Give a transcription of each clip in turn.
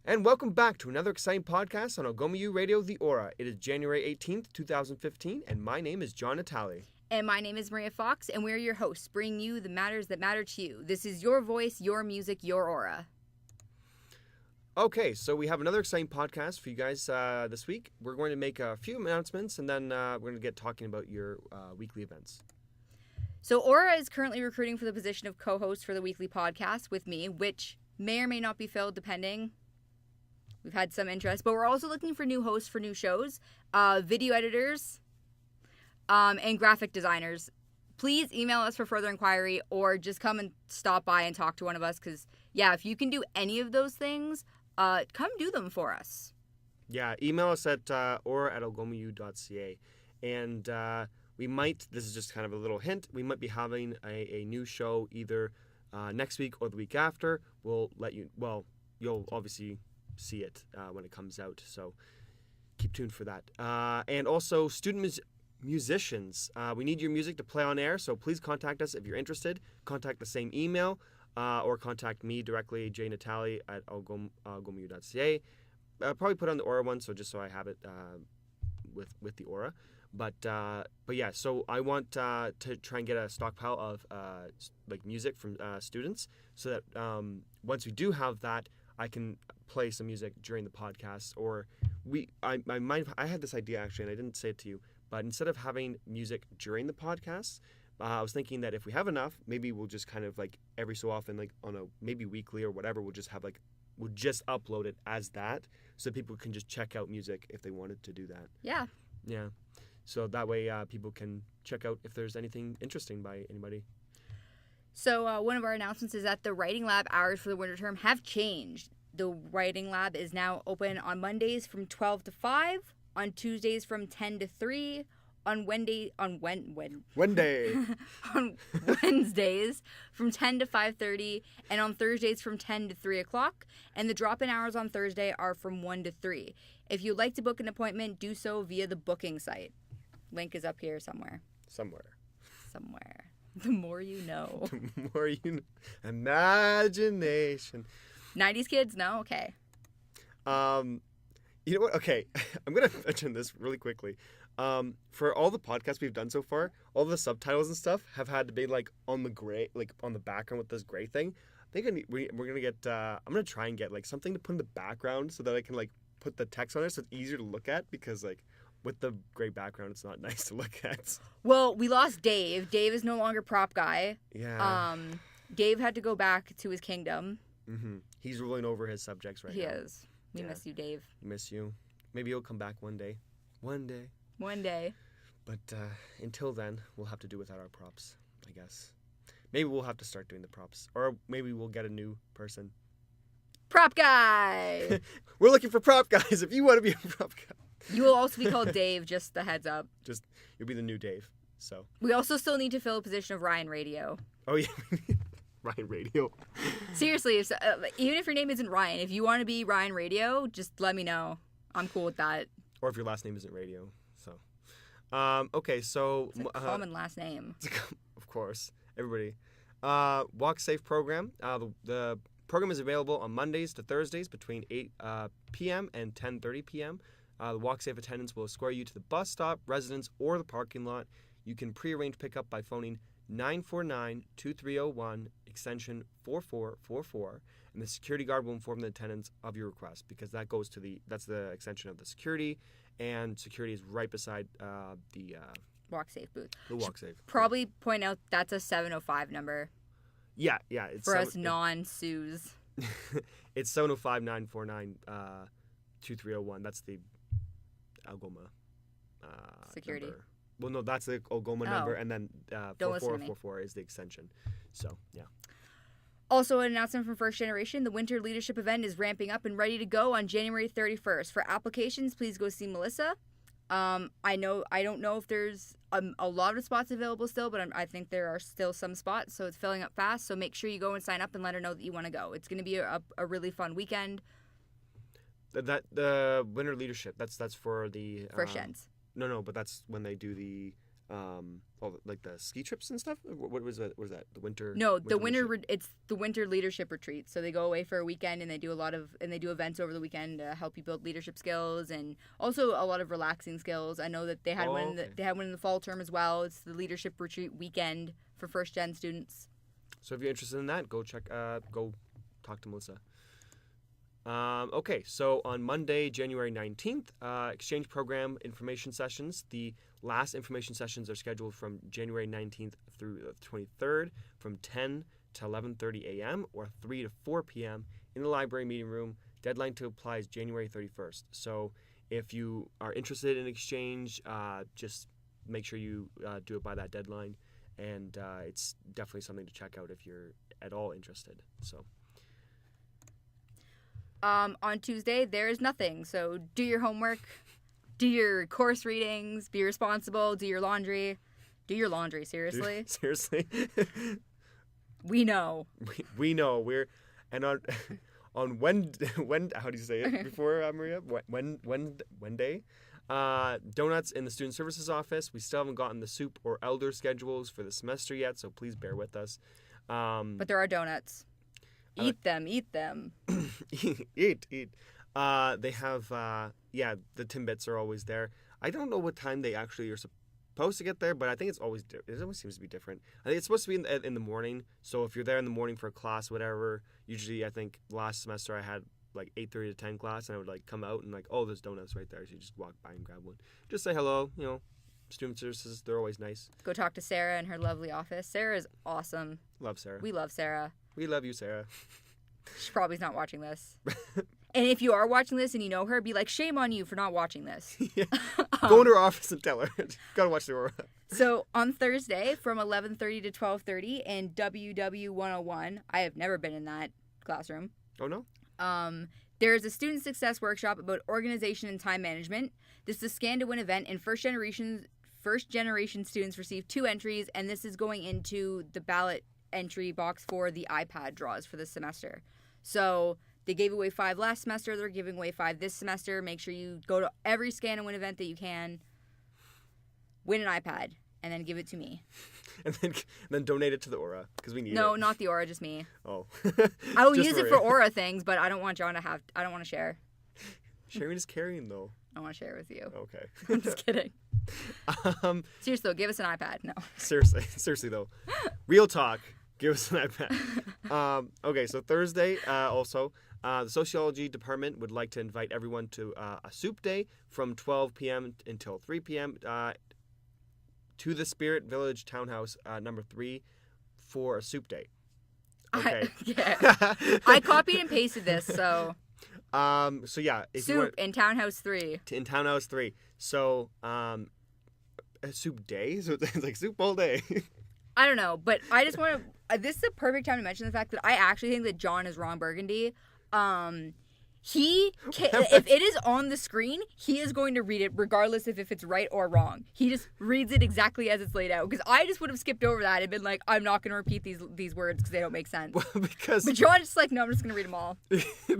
And welcome back to another exciting podcast on Algoma U Radio, The Aura. It is January 18th, 2015, and my name is Jon Natale. And my name is Maria Fox, and we're your hosts, bringing you the matters that matter to you. This is your voice, your music, your aura. Okay, so we have another exciting podcast for you guys this week. We're going to make a few announcements, and then we're going to get talking about your weekly events. So Aura is currently recruiting for the position of co-host for the weekly podcast with me, which may or may not be filled, depending. We've had some interest, but we're also looking for new hosts for new shows, video editors, and graphic designers. Please email us for further inquiry or just come and stop by and talk to one of us because, yeah, if you can do any of those things, come do them for us. Yeah, email us at aura@algomau.ca. And we might, this is just kind of a little hint, we might be having a new show either next week or the week after. We'll let you, well, you'll obviously see it when it comes out, so keep tuned for that. And also student musicians, we need your music to play on air, so please contact us if you're interested. Contact the same email or contact me directly, Jon Natale at algomau.ca. Probably put on the Aura one, so just so I have it with the Aura. But yeah, so I want to try and get a stockpile of like music from students, so that once we do have that, I can play some music during the podcast. Or I had this idea actually, and I didn't say it to you, but instead of having music during the podcast, I was thinking that if we have enough, maybe we'll just kind of like every so often, like on a maybe weekly or whatever, we'll just upload it as that, so people can just check out music if they wanted to do that. Yeah. Yeah. So that way people can check out if there's anything interesting by anybody. So one of our announcements is that the Writing Lab hours for the winter term have changed. The Writing Lab is now open on Mondays from 12 to 5, on Tuesdays from 10 to 3, on Wednesdays from 10 to 5:30, and on Thursdays from 10 to 3 o'clock. And the drop-in hours on Thursday are from 1 to 3. If you'd like to book an appointment, do so via the booking site. Link is up here somewhere. Somewhere. The more you know. The more you know. Imagination. 90s kids? No? Okay. You know what? Okay. I'm going to mention this really quickly. For all the podcasts we've done so far, all the subtitles and stuff have had to be like on the gray, like on the background with this gray thing. I think we're going to get, I'm going to try and get like something to put in the background so that I can like put the text on there so it's easier to look at, because like with the gray background, it's not nice to look at. Well, we lost Dave. Dave is no longer prop guy. Yeah. Dave had to go back to his kingdom. Mm-hmm. He's ruling over his subjects right now. He is. We miss you, Dave. Miss you. Maybe he'll come back one day. One day. But until then, we'll have to do without our props, I guess. Maybe we'll have to start doing the props. Or maybe we'll get a new person. Prop guy! We're looking for prop guys if you want to be a prop guy. You will also be called Dave, just a heads up. You'll be the new Dave, so. We also still need to fill a position of Ryan Radio. Oh, yeah. Ryan Radio. Seriously, even if your name isn't Ryan, if you want to be Ryan Radio, just let me know. I'm cool with that. Or if your last name isn't Radio, so. Okay, so. It's a common last name. Of course. Everybody. Walk Safe program. The program is available on Mondays to Thursdays between 8 p.m. and 10:30 p.m. The Walk Safe attendants will escort you to the bus stop, residence, or the parking lot. You can pre-arrange pickup by phoning 949-2301, extension 4444, and the security guard will inform the attendants of your request, because that goes to that's the extension of the security, and security is right beside the Walk Safe booth. The Walk Safe. Probably point out that's a 705 number. Yeah. It's for us non-Sues. It's 705-949-2301. That's the Algoma security number. Well, no, that's the Algoma number, and then 4444 is the extension. So, yeah. Also, an announcement from First Generation: the Winter Leadership event is ramping up and ready to go on January 31st. For applications, please go see Melissa. I don't know if there's a lot of spots available still, but I think there are still some spots, so it's filling up fast. So make sure you go and sign up and let her know that you want to go. It's going to be a really fun weekend. The Winter Leadership, that's for the First Gens. No, but that's when they do the like the ski trips and stuff. What was that? What was that? The winter? No, the leadership? it's the winter leadership retreat. So they go away for a weekend and they do events over the weekend to help you build leadership skills and also a lot of relaxing skills. I know that they had they had one in the fall term as well. It's the leadership retreat weekend for first gen students. So if you're interested in that, go talk to Melissa. Okay, so on Monday, January 19th, exchange program information sessions. The last information sessions are scheduled from January 19th through the 23rd from 10 to 11:30 a.m. or 3 to 4 p.m. in the library meeting room. Deadline to apply is January 31st. So if you are interested in exchange, just make sure you do it by that deadline. And it's definitely something to check out if you're at all interested. So. On Tuesday, there is nothing. So do your homework, do your course readings, be responsible, do your laundry. Do your laundry, seriously? Seriously? We know. We know. And on when how do you say it before, Maria? Wednesday? Donuts in the Student Services Office. We still haven't gotten the soup or elder schedules for the semester yet, so please bear with us. But there are donuts. Eat them. eat. They have, the Timbits are always there. I don't know what time they actually are supposed to get there, but I think it always seems to be different. I think it's supposed to be in the morning, so if you're there in the morning for a class, whatever, usually I think last semester I had like 8:30 to 10 class, and I would like come out and like, oh, there's donuts right there, so you just walk by and grab one. Just say hello, Student Services, they're always nice. Go talk to Sarah in her lovely office. Sarah is awesome. Love Sarah. We love Sarah. We love you, Sarah. She probably's not watching this. And if you are watching this and you know her, be like, shame on you for not watching this. Yeah. Go into her office and tell her. Gotta watch the Aurora. So on Thursday from 11:30 to 12:30 in WW 101, I have never been in that classroom. Oh, no? There's a student success workshop about organization and time management. This is a Scan to Win event, and first generation students receive 2 entries, and this is going into the ballot entry box for the iPad draws for this semester. So they gave away 5 last semester. They're giving away 5 this semester. Make sure you go to every Scan and Win event that you can. Win an iPad and then give it to me. And then donate it to the Aura because we need it. No, not the Aura, just me. Oh. I will use it for Aura things, but I don't want Jon to I don't want to share. Sharing is caring, though. I want to share it with you. Okay. I'm just kidding. Seriously, though, give us an iPad. No. Seriously though. Real talk. Give us an iPad. Okay, so Thursday also, the Sociology Department would like to invite everyone to a soup day from 12 p.m. until 3 p.m. To the Spirit Village Townhouse, number 3, for a soup day. Okay. I copied and pasted this, so. So yeah. Soup in Townhouse 3. In Townhouse 3. So, a soup day? So it's like soup all day. I don't know, but I just want to. This is a perfect time to mention the fact that I actually think that Jon is Ron Burgundy. If it is on the screen, he is going to read it regardless of if it's right or wrong. He just reads it exactly as it's laid out. Because I just would have skipped over that and been like, I'm not going to repeat these words because they don't make sense. Well, but Jon's just like, no, I'm just going to read them all.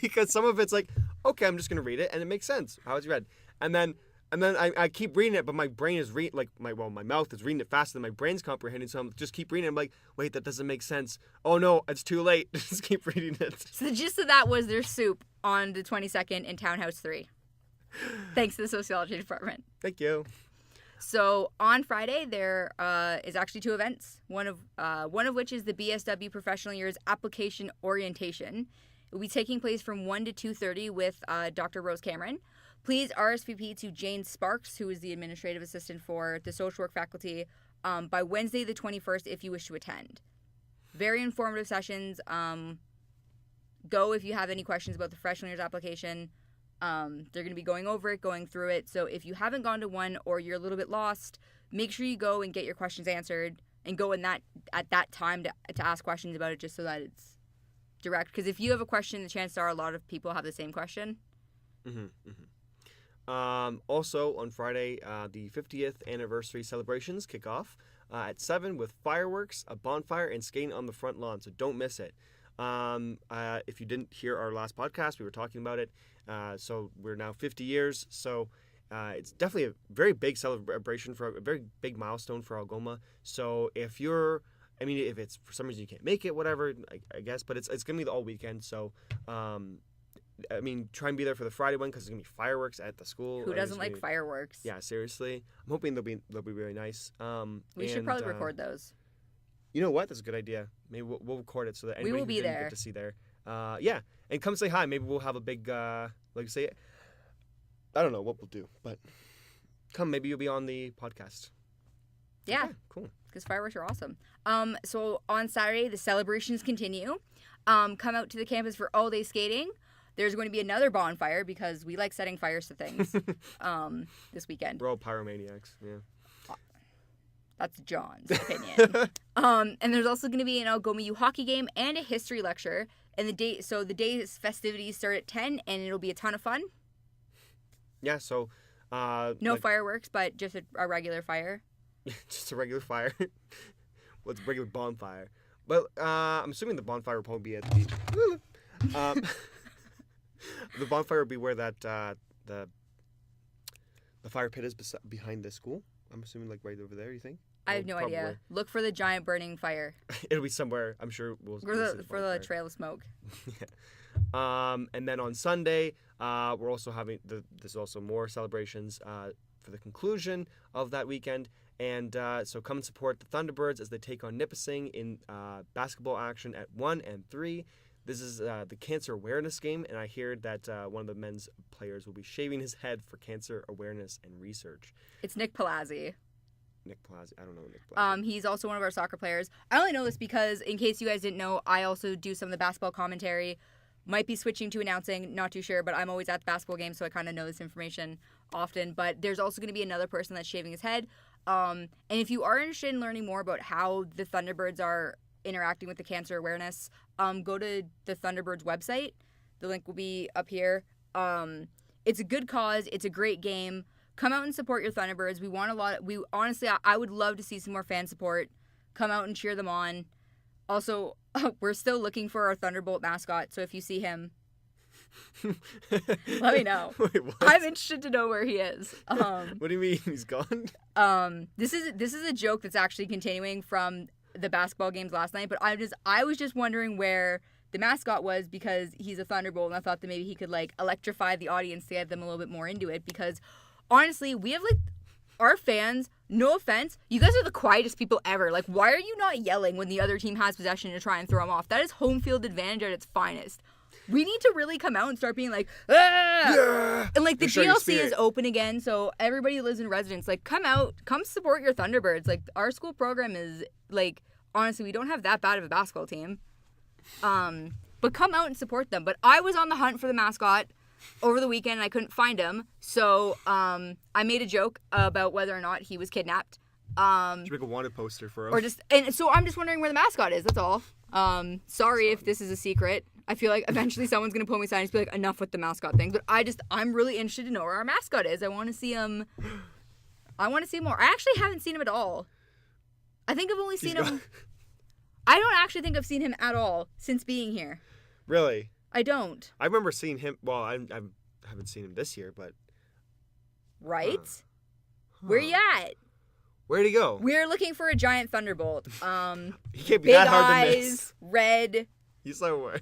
Because some of it's like, okay, I'm just going to read it, and it makes sense how it's read. And then I keep reading it, but my brain is my mouth is reading it faster than my brain's comprehending. So I'm just keep reading it. I'm like, wait, that doesn't make sense. Oh no, it's too late. Just keep reading it. So the gist of that was there's soup on the 22nd in Townhouse 3. Thanks to the Sociology Department. Thank you. So on Friday there is actually 2 events. One of which is the BSW Professional Year's Application Orientation. It will be taking place from 1 to 2:30 with Dr. Rose Cameron. Please RSVP to Jane Sparks, who is the administrative assistant for the social work faculty, by Wednesday the 21st if you wish to attend. Very informative sessions. Go if you have any questions about the professional year's application. They're going to be going over it, going through it. So if you haven't gone to one or you're a little bit lost, make sure you go and get your questions answered and go at that time to ask questions about it just so that it's direct. Because if you have a question, the chances are a lot of people have the same question. Mm-hmm, mm-hmm. Also on Friday, the 50th anniversary celebrations kick off at 7 with fireworks, a bonfire, and skating on the front lawn. So don't miss it. If you didn't hear our last podcast, we were talking about it. So we're now 50 years. So it's definitely a very big celebration for a very big milestone for Algoma. So if it's for some reason you can't make it, whatever, I guess, but it's gonna be the all weekend. So, try and be there for the Friday one because there's gonna be fireworks at the school. Who doesn't like fireworks? Yeah, seriously. I'm hoping they'll be really nice. We should probably record those. You know what? That's a good idea. Maybe we'll record it so that anybody who didn't get to see there. Yeah, and come say hi. Maybe we'll have a big I don't know what we'll do, but come. Maybe you'll be on the podcast. Yeah. Okay, cool. Because fireworks are awesome. So on Saturday, the celebrations continue. Come out to the campus for all-day skating. There's going to be another bonfire because we like setting fires to things this weekend. We're all pyromaniacs, yeah. That's John's opinion. And there's also going to be an Algoma U hockey game and a history lecture. And the day's festivities start at 10, and it'll be a ton of fun. Yeah, so... no fireworks, but just a regular fire. Just a regular fire. Well, it's a regular bonfire. Well, I'm assuming the bonfire will probably be at the... the bonfire will be where that the fire pit is behind the school. I'm assuming like right over there, you think? I have no idea. Look for the giant burning fire. It'll be somewhere. I'm sure we'll for the trail of smoke. Yeah. And then on Sunday, we're also having there's also more celebrations for the conclusion of that weekend. And so come and support the Thunderbirds as they take on Nipissing in basketball action at 1 and 3. This is the cancer awareness game, and I hear that one of the men's players will be shaving his head for cancer awareness and research. It's Nick Palazzi. Nick Palazzi. I don't know Nick Palazzi. He's also one of our soccer players. I only know this because, in case you guys didn't know, I also do some of the basketball commentary. Might be switching to announcing, not too sure, but I'm always at the basketball game, so I kind of know this information often. But there's also going to be another person that's shaving his head. And if you are interested in learning more about how the Thunderbirds are interacting with the cancer awareness, go to the Thunderbirds website. The link will be up here. It's a good cause. It's a great game. Come out and support your Thunderbirds. I would love to see some more fan support. Come out and cheer them on. Also, we're still looking for our Thunderbolt mascot, so if you see him, let me know. Wait, what? I'm interested to know where he is. What do you mean he's gone? This is a joke that's actually continuing from the basketball games last night, but I was just wondering where the mascot was because he's a Thunderbolt, and I thought that maybe he could like electrify the audience to get them a little bit more into it because honestly, we have like our fans, no offense, you guys are the quietest people ever. Like, why are you not yelling when the other team has possession to try and throw them off? That is home field advantage at its finest. We need to really come out and start being like, ah! Yeah! And like the GLC is open again, so everybody who lives in residence, like come out, come support your Thunderbirds. Like our school program is like, honestly, we don't have that bad of a basketball team. But come out and support them. But I was on the hunt for the mascot over the weekend and I couldn't find him. So I made a joke about whether or not he was kidnapped. Should make a wanted poster for him. And so I'm just wondering where the mascot is, that's all. Sorry if this is a secret. I feel like eventually someone's going to pull me aside and just be like, enough with the mascot thing. But I'm really interested to know where our mascot is. I want to see him. I want to see him more. I actually haven't seen him at all. I think I've only seen him. I don't actually think I've seen him at all since being here. Really? I don't. I remember seeing him. Well, I haven't seen him this year, but. Right? Where you at? Where'd he go? We're looking for a giant thunderbolt. He can't be big that hard eyes, to miss. red. He's somewhere.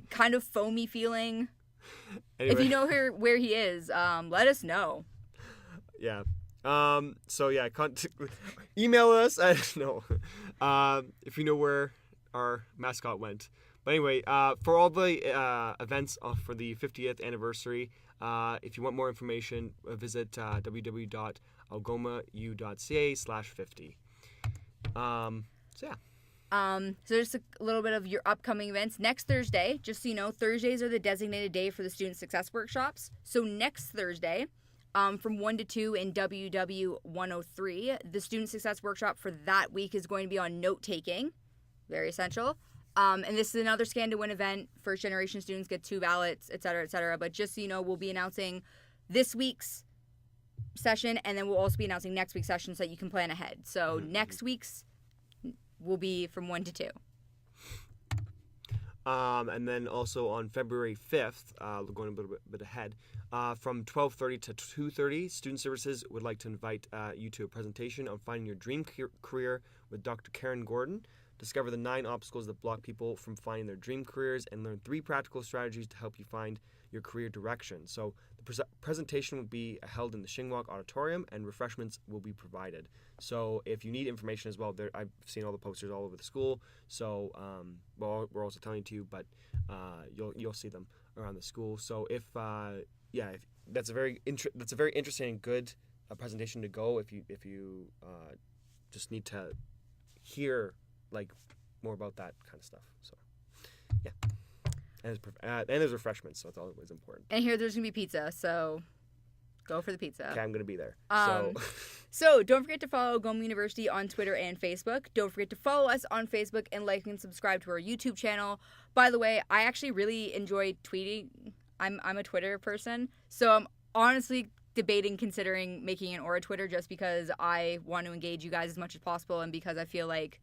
Kind of foamy feeling. Anyway. If you know where he is, let us know. Yeah. So yeah, email us. I don't know. If you know where our mascot went. But anyway, for all the events for the 50th anniversary, if you want more information, visit www.algomau.ca/50. So yeah. So just a little bit of your upcoming events. Next Thursday, just so you know, Thursdays are the designated day for the Student Success Workshops. So next Thursday, from 1 to 2 in WW 103, the Student Success Workshop for that week is going to be on note-taking. Very essential. And this is another Scan to Win event. First generation students get 2 ballots, et cetera, et cetera. But just so you know, we'll be announcing this week's session, and then we'll also be announcing next week's session so that you can plan ahead. So next week's will be from 1 to 2. And then also on February 5th, going a little bit ahead, from 12:30 to 2:30, Student Services would like to invite you to a presentation on finding your dream career with Dr. Karen Gordon. Discover the 9 obstacles that block people from finding their dream careers and learn 3 practical strategies to help you find your career direction. So the presentation will be held in the Shingwalk Auditorium, and refreshments will be provided. So if you need information as well, I've seen all the posters all over the school. So we're also telling you to, but you'll see them around the school. So if that's a very interesting and good presentation to go if you just need to hear like more about that kind of stuff. So yeah. And there's refreshments, so it's always important. And here there's going to be pizza, so go for the pizza. Okay, I'm going to be there. So don't forget to follow Algoma University on Twitter and Facebook. Don't forget to follow us on Facebook and like and subscribe to our YouTube channel. By the way, I actually really enjoy tweeting. I'm a Twitter person, so I'm honestly considering making an Aura Twitter just because I want to engage you guys as much as possible and because I feel like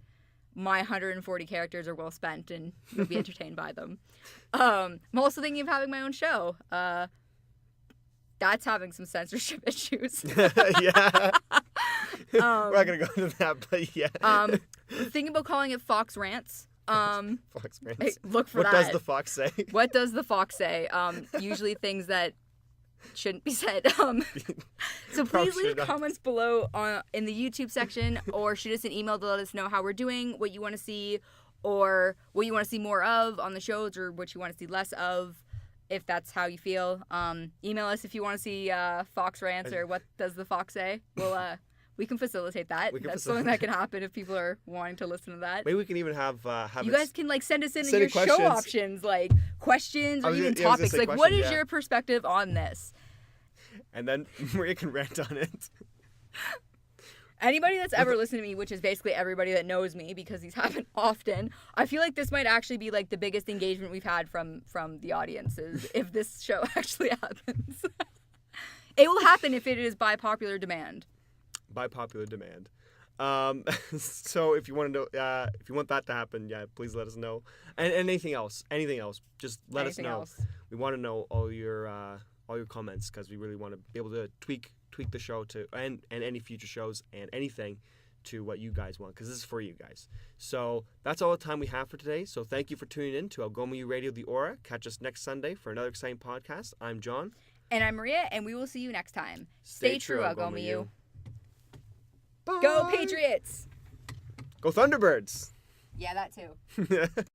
my 140 characters are well spent and you'll be entertained by them. I'm also thinking of having my own show. That's having some censorship issues. Yeah. We're not going to go into that, but yeah. Thinking about calling it Fox Rants. Fox Rants. Look for what that. What does the fox say? What does the fox say? Usually things that shouldn't be said. So please leave comments below in the YouTube section, or shoot us an email to let us know how we're doing, what you want to see, or what you want to see more of on the shows, or what you want to see less of, if that's how you feel. Email us if you want to see Fox Rants or what does the fox say. Well, we can facilitate that. That's something that can happen if people are wanting to listen to that. Maybe we can even have you guys can like send us in your show options, like questions or even topics. Like, what is your perspective on this? And then Maria can rant on it. Anybody that's ever listened to me, which is basically everybody that knows me because these happen often, I feel like this might actually be like the biggest engagement we've had from the audiences if this show actually happens. It will happen if it is by popular demand. By popular demand. So if you want to know, if you want that to happen, please let us know. And anything else, just let us know. We want to know all your comments because we really want to be able to tweak the show to and any future shows and anything to what you guys want, because this is for you guys. So that's all the time we have for today. So thank you for tuning in to Algoma U Radio, The Aura. Catch us next Sunday for another exciting podcast. I'm Jon. And I'm Maria, and we will see you next time. Stay true, Algoma U. Bye. Go Patriots! Go Thunderbirds! Yeah, that too.